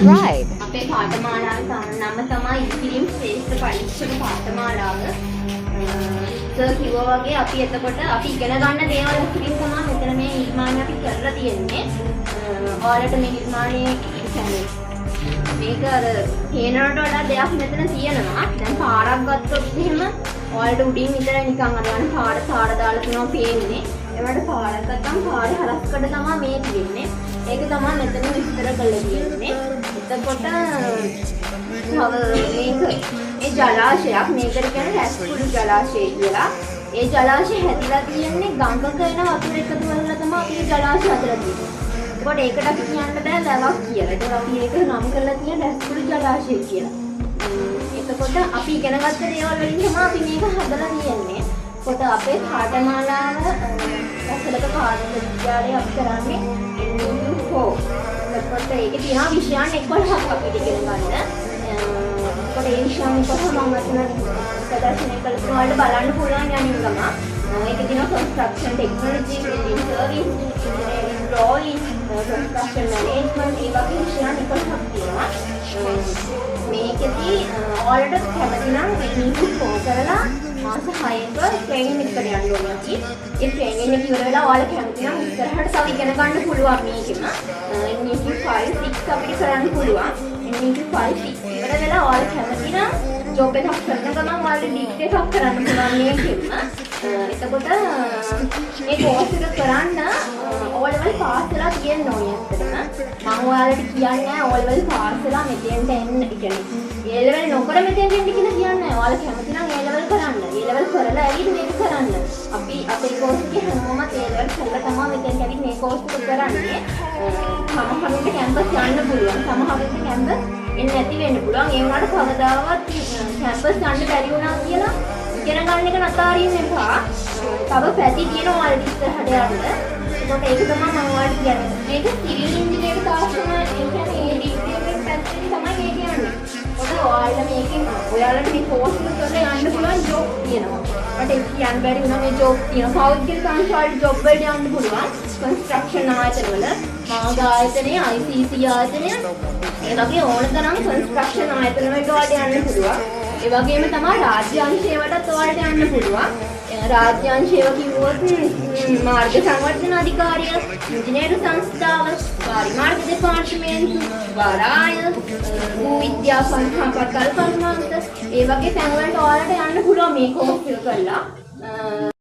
subscribe. අපේ පාඨමාලාවේ නම තමයි ඉතිරිම් ශ්‍රේෂ්ඨ පරීක්ෂක පාඨමාලාව. සර් කිව්වා වගේ අපි එතකොට අපි ඉගෙන ගන්න දේවල් ඉතිරිම් තමයි මෙතන මේ නිර්මාණය අපි කරලා තියෙන්නේ. ඔයාලට මේ නිර්මාණය කියන්නේ මේක අර හේනරට වඩා දෙයක් මෙතන තියෙනවා. දැන් පාරක් ගත්තොත් එහෙම ඔයාලට උඩින් විතර නිකන් අර යන පාර දාලා තියෙනවා පේන්නේ. ඒවට පාරක් ගත්තම පාරේ හරස්කඩ තමයි මේ තියෙන්නේ. ඒක තමයි මෙතන විස්තර කරලා තියෙන්නේ. එතකොට මේක මේ ජලාශයක් මේකට කියන්නේ රැස්කුඩු ජලාශය කියලා. ඒ ජලාශය හැදිලා තියෙන්නේ ගංගක එන වතුර එකතු වෙලා තමයි අපි ජලාශය හදලා තියෙන්නේ. ඒකට ඒකට අපි කියන්න බෑ ලැවක් කියලා. ඒක අපි ඒක නම් කරලා තියෙන රැස්කුඩු ජලාශය කියලා. එතකොට අපි ඉගෙන ගත්ත දේවල් වලින් තමයි අපි මේක හදලා තියෙන්නේ. කොට අපේ පාඨමාලාව අසලක පාඨ විද්‍යාලයේ අපි කරන්නේ NU4. එතකොට ඒකේ තියෙන විෂයන් 11ක් අපිට ඉගෙන ගන්න. කොට ඒ විෂයන් 11ම මම ප්‍රදර්ශනය කළා වලට බලන්න පුළුවන් යන්නේ ගම. ඒකේ තියෙන construction technology, building service, engineering drawing, construction management ඒ වගේ විෂයන් 11ක් තියෙනවා. මේකෙදී ඔයාලට කැමති නම් NU4 කරලා මාස 6ක ට්‍රේනින් එකකට යන්න ඕනේ අපි. ඒ ට්‍රේනින් එක ඉවර වෙලා ඔයාලා කැමති නම් ඉස්සරහට තව ඉගෙන ගන්න පුළුවන් මේකෙම. NEQ 5 6 අපිට කරන්න පුළුවන්. NEQ 5 6 ඉවර වෙලා ඔයාලා කැමති නම් ජොබ් එකක් කරන ගමන් ඔයාලා ඩිග්‍රී එකක් කරන්න පුළුවන් මේකෙම. එතකොට මේ කෝස් එක කරන්න O-level පාස් වෙලා තියෙන්න ඕනේ ඇත්තටම. මම ඔයාලට කියන්නේ O-level පාස් වෙලා මෙතෙන්ට එන්න. ඒ කියන්නේ A-level නොකර මෙතෙන්ට එන්න කියලා කියන්නේ. ඔයාලා කැමති නම් A-level කරන්න. A-level කරලා ඇවිත් මේක කරන්න. අපි අපේ කෝස් එකේ හැමෝම A-level කරලා තමයි මෙතෙන්ට ඇවිත් මේ කෝස් එක කරන්නේ. සමහරවිට කැම්පස් යන්න පුළුවන්. සමහරවිට කැම්පස් එන්න නැති වෙන්න පුළුවන්. ඒ වුණාට කවදාවත් කැම්පස් යන්න බැරි වුණා කියලා ඉගෙන ගන්න එක නතරින්න එපා. තව පැති තියෙනවා ඔයාලට ඉස්සරහට යන්න. ඒකට ඒක තමයි මම ඔයාලට කියන්නේ. මේක සිවිල් ඉංජිනේර තාක්ෂණ ඒ කියන්නේ ඒ ඩිග්‍රී එකේ පැත්තේ තමයි මේ කියන්නේ. ඔයාලා මේකෙන් ඔයාලට මේ කෝස් එක කරලා යන්න පුළුවන් ජොබ් තියෙනවා. මට ඒක කියන්න බැරි වුණා මේ ජොබ් තියෙනවා. පෞද්ගලික සංස්ථාවල ජොබ් වලට යන්න පුළුවන්. කන්ස්ට්‍රක්ෂන් ආයතනවල මාග ආයතනය, ICC ආයතනය ඒ වගේ ඕන තරම් කන්ස්ට්‍රක්ෂන් ආයතන වලට ඔයාලට යන්න පුළුවන්. ඒ වගේම තමයි රාජ්‍ය අංශයකටත් ඔයාලට යන්න පුළුවන්. රාජ්‍ය අංශයව කිව්වොත් මාර්ග සංවර්ධන අධිකාරිය, ඉංජිනේරු සංස්ථාව, පරිමාර්ග දෙපාර්තමේන්තු, වරාය, භූ විද්‍යා සංස්ථාපක කල්පනාන්ත ඒ වගේ තැන්වලට ඔයාලට යන්න පුළුවන් මේ කෝස් එක කරලා.